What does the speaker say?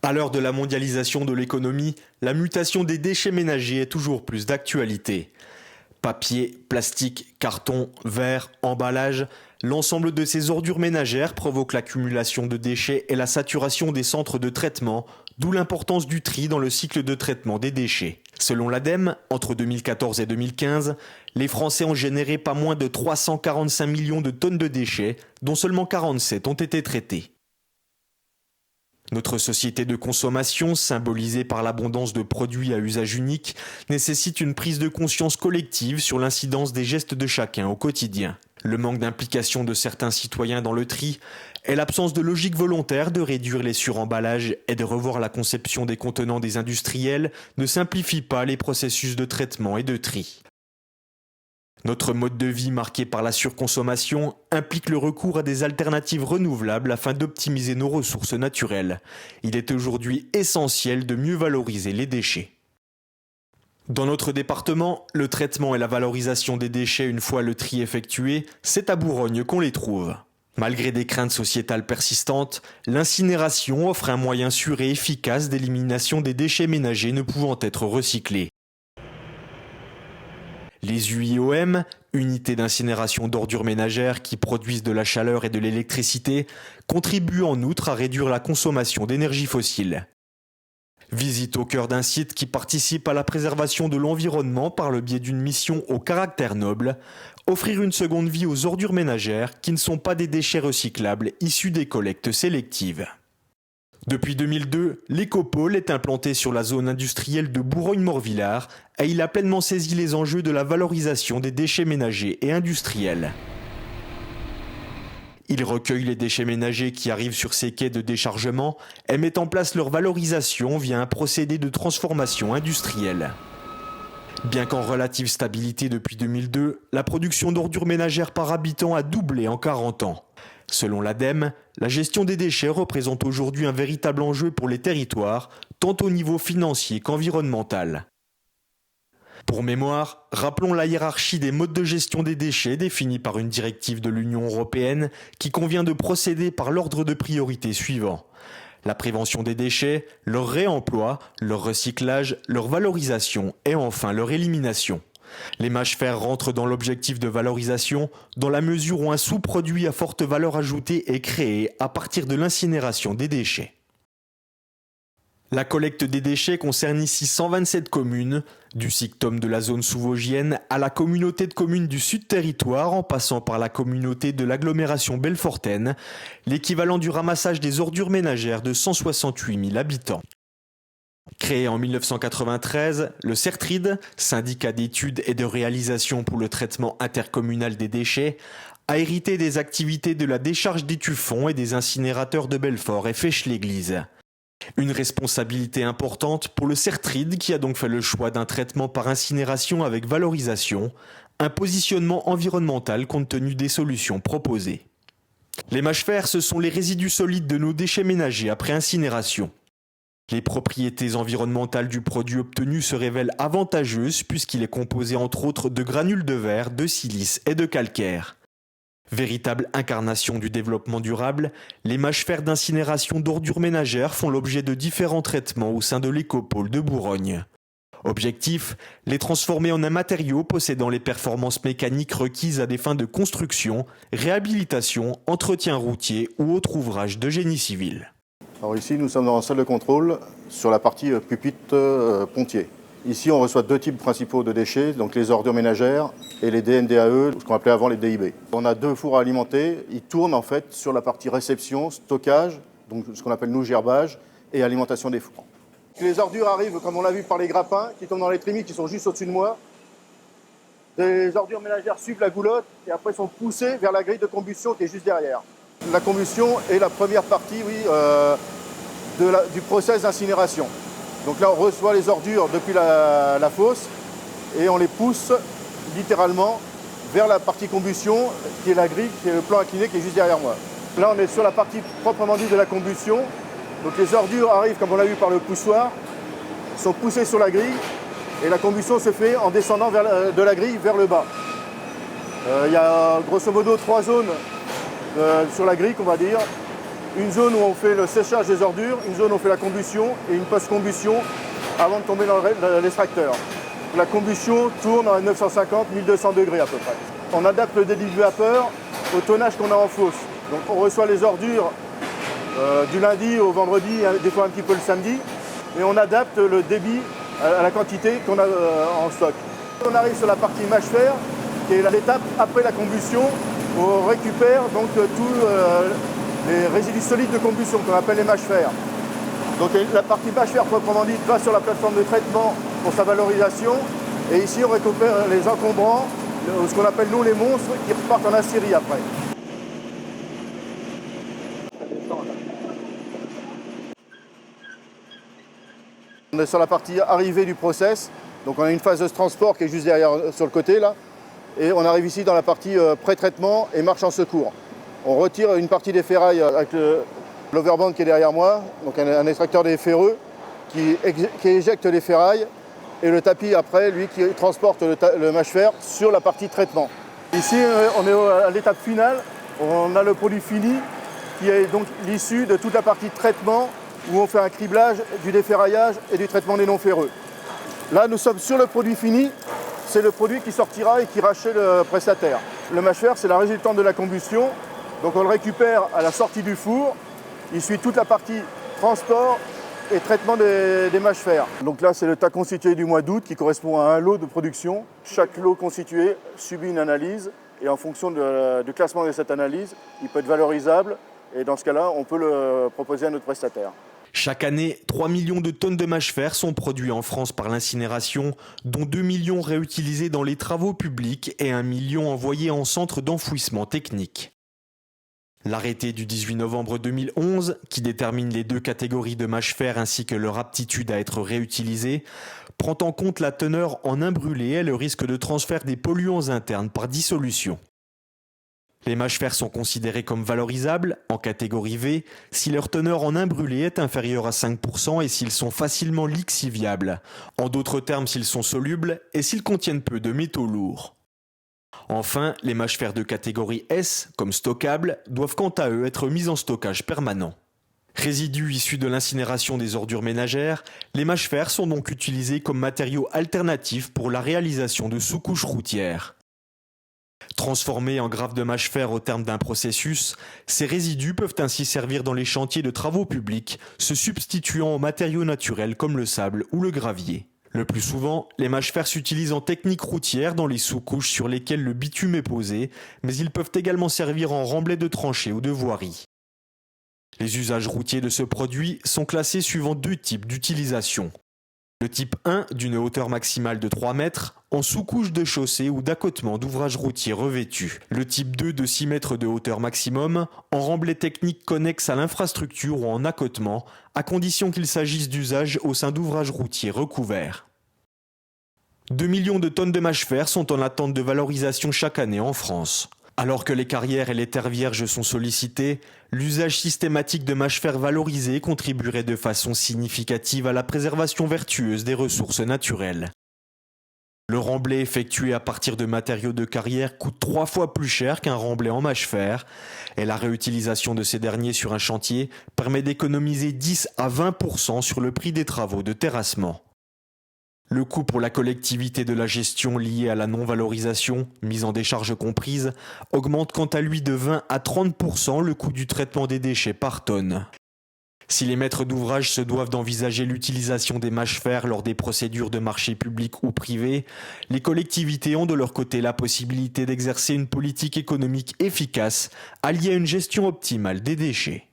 À l'heure de la mondialisation de l'économie, la mutation des déchets ménagers est toujours plus d'actualité. Papier, plastique, carton, verre, emballage, l'ensemble de ces ordures ménagères provoque l'accumulation de déchets et la saturation des centres de traitement, d'où l'importance du tri dans le cycle de traitement des déchets. Selon l'ADEME, entre 2014 et 2015, les Français ont généré pas moins de 345 millions de tonnes de déchets, dont seulement 47 ont été traités. Notre société de consommation, symbolisée par l'abondance de produits à usage unique, nécessite une prise de conscience collective sur l'incidence des gestes de chacun au quotidien. Le manque d'implication de certains citoyens dans le tri et l'absence de logique volontaire de réduire les suremballages et de revoir la conception des contenants des industriels ne simplifient pas les processus de traitement et de tri. Notre mode de vie marqué par la surconsommation implique le recours à des alternatives renouvelables afin d'optimiser nos ressources naturelles. Il est aujourd'hui essentiel de mieux valoriser les déchets. Dans notre département, le traitement et la valorisation des déchets une fois le tri effectué, c'est à Bourgogne qu'on les trouve. Malgré des craintes sociétales persistantes, l'incinération offre un moyen sûr et efficace d'élimination des déchets ménagers ne pouvant être recyclés. Les UIOM, unités d'incinération d'ordures ménagères qui produisent de la chaleur et de l'électricité, contribuent en outre à réduire la consommation d'énergie fossile. Visite au cœur d'un site qui participe à la préservation de l'environnement par le biais d'une mission au caractère noble, offrir une seconde vie aux ordures ménagères qui ne sont pas des déchets recyclables issus des collectes sélectives. Depuis 2002, l'Écopole est implanté sur la zone industrielle de Bourgogne-Morvillard et il a pleinement saisi les enjeux de la valorisation des déchets ménagers et industriels. Il recueille les déchets ménagers qui arrivent sur ses quais de déchargement et met en place leur valorisation via un procédé de transformation industrielle. Bien qu'en relative stabilité depuis 2002, la production d'ordures ménagères par habitant a doublé en 40 ans. Selon l'ADEME, la gestion des déchets représente aujourd'hui un véritable enjeu pour les territoires, tant au niveau financier qu'environnemental. Pour mémoire, rappelons la hiérarchie des modes de gestion des déchets définie par une directive de l'Union européenne qui convient de procéder par l'ordre de priorité suivant. La prévention des déchets, leur réemploi, leur recyclage, leur valorisation et enfin leur élimination. Les mâches-fer rentrent dans l'objectif de valorisation dans la mesure où un sous-produit à forte valeur ajoutée est créé à partir de l'incinération des déchets. La collecte des déchets concerne ici 127 communes, du SICTOM de la zone sous-vosgienne à la communauté de communes du Sud-Territoire en passant par la communauté de l'agglomération belfortaine, l'équivalent du ramassage des ordures ménagères de 168 000 habitants. Créé en 1993, le CERTRID, syndicat d'études et de réalisation pour le traitement intercommunal des déchets, a hérité des activités de la décharge des Tuffons et des incinérateurs de Belfort et Fèche-l'Église. Une responsabilité importante pour le CERTRID qui a donc fait le choix d'un traitement par incinération avec valorisation, un positionnement environnemental compte tenu des solutions proposées. Les mâches-fer, ce sont les résidus solides de nos déchets ménagers après incinération. Les propriétés environnementales du produit obtenu se révèlent avantageuses puisqu'il est composé entre autres de granules de verre, de silice et de calcaire. Véritable incarnation du développement durable, les mâches-fer d'incinération d'ordures ménagères font l'objet de différents traitements au sein de l'Écopole de Bourgogne. Objectif, les transformer en un matériau possédant les performances mécaniques requises à des fins de construction, réhabilitation, entretien routier ou autres ouvrages de génie civil. Alors ici, nous sommes dans la salle de contrôle sur la partie pupitre pontier. Ici, on reçoit deux types principaux de déchets, donc les ordures ménagères et les DNDAE, ce qu'on appelait avant les DIB. On a deux fours à alimenter. Ils tournent en fait sur la partie réception, stockage, donc ce qu'on appelle nous gerbage, et alimentation des fours. Les ordures arrivent, comme on l'a vu, par les grappins qui tombent dans les trémies qui sont juste au-dessus de moi. Les ordures ménagères suivent la goulotte et après sont poussées vers la grille de combustion qui est juste derrière. La combustion est la première partie du process d'incinération. Donc là, on reçoit les ordures depuis la fosse et on les pousse littéralement vers la partie combustion, qui est la grille, qui est le plan incliné qui est juste derrière moi. Là, on est sur la partie proprement dite de la combustion. Donc les ordures arrivent, comme on l'a vu, par le poussoir, sont poussées sur la grille et la combustion se fait en descendant de la grille vers le bas. Il y a grosso modo 3 zones sur la grille, qu'on va dire. une zone où on fait le séchage des ordures, une zone où on fait la combustion et une post-combustion avant de tomber dans l'extracteur. La combustion tourne à 950-1200 degrés à peu près. On adapte le débit de vapeur au tonnage qu'on a en fosse. Donc on reçoit les ordures du lundi au vendredi, des fois un petit peu le samedi, et on adapte le débit à la quantité qu'on a en stock. On arrive sur la partie mâche-fer, qui est l'étape après la combustion, où on récupère donc tous les résidus solides de combustion qu'on appelle les mâches-fer. Donc la partie mâche-fer proprement dite va sur la plateforme de traitement pour sa valorisation, et ici on récupère les encombrants, ce qu'on appelle nous les monstres, qui repartent en aciérie après. On est sur la partie arrivée du process, donc on a une phase de transport qui est juste derrière sur le côté là, et on arrive ici dans la partie pré-traitement et marche en secours. On retire une partie des ferrailles avec l'overband qui est derrière moi, donc un extracteur des ferreux qui éjecte les ferrailles, et le tapis après, lui, qui transporte le mâche-fer sur la partie traitement. Ici, on est à l'étape finale, on a le produit fini qui est donc l'issue de toute la partie traitement où on fait un criblage, du déferraillage et du traitement des non-ferreux. Là, nous sommes sur le produit fini, c'est le produit qui sortira et qui ira chez le prestataire. Le mâche-fer, c'est la résultante de la combustion, donc on le récupère à la sortie du four, il suit toute la partie transport et traitement des mâches-fer. Donc là, c'est le tas constitué du mois d'août qui correspond à un lot de production. Chaque lot constitué subit une analyse et en fonction du classement de cette analyse, il peut être valorisable et dans ce cas-là, on peut le proposer à notre prestataire. Chaque année, 3 millions de tonnes de mâche-fer sont produits en France par l'incinération, dont 2 millions réutilisés dans les travaux publics et 1 million envoyés en centre d'enfouissement technique. L'arrêté du 18 novembre 2011, qui détermine les deux catégories de mâche-fer ainsi que leur aptitude à être réutilisées, prend en compte la teneur en imbrûlé et le risque de transfert des polluants internes par dissolution. Les mâche-fer sont considérés comme valorisables, en catégorie V, si leur teneur en imbrûlé est inférieure à 5% et s'ils sont facilement lixiviables, en d'autres termes s'ils sont solubles et s'ils contiennent peu de métaux lourds. Enfin, les mâche-fer de catégorie S, comme stockables, doivent quant à eux être mis en stockage permanent. Résidus issus de l'incinération des ordures ménagères, les mâche-fer sont donc utilisés comme matériaux alternatifs pour la réalisation de sous-couches routières. Transformés en graves de mâche-fer au terme d'un processus, ces résidus peuvent ainsi servir dans les chantiers de travaux publics, se substituant aux matériaux naturels comme le sable ou le gravier. Le plus souvent, les mâche-fer s'utilisent en technique routière dans les sous-couches sur lesquelles le bitume est posé, mais ils peuvent également servir en remblai de tranchées ou de voiries. Les usages routiers de ce produit sont classés suivant deux types d'utilisation. Le type 1, d'une hauteur maximale de 3 mètres, en sous-couche de chaussée ou d'accotement d'ouvrage routier revêtu. Le type 2, de 6 mètres de hauteur maximum, en remblai technique connexe à l'infrastructure ou en accotement, à condition qu'il s'agisse d'usage au sein d'ouvrages routiers recouverts. 2 millions de tonnes de mâche-fer sont en attente de valorisation chaque année en France. Alors que les carrières et les terres vierges sont sollicitées, l'usage systématique de mâche-fer valorisé contribuerait de façon significative à la préservation vertueuse des ressources naturelles. Le remblai effectué à partir de matériaux de carrière coûte 3 fois plus cher qu'un remblai en mâche-fer, et la réutilisation de ces derniers sur un chantier permet d'économiser 10 à 20% sur le prix des travaux de terrassement. Le coût pour la collectivité de la gestion lié à la non-valorisation, mise en décharge comprise, augmente quant à lui de 20 à 30% le coût du traitement des déchets par tonne. Si les maîtres d'ouvrage se doivent d'envisager l'utilisation des mâche-fer lors des procédures de marché public ou privé, les collectivités ont de leur côté la possibilité d'exercer une politique économique efficace alliée à une gestion optimale des déchets.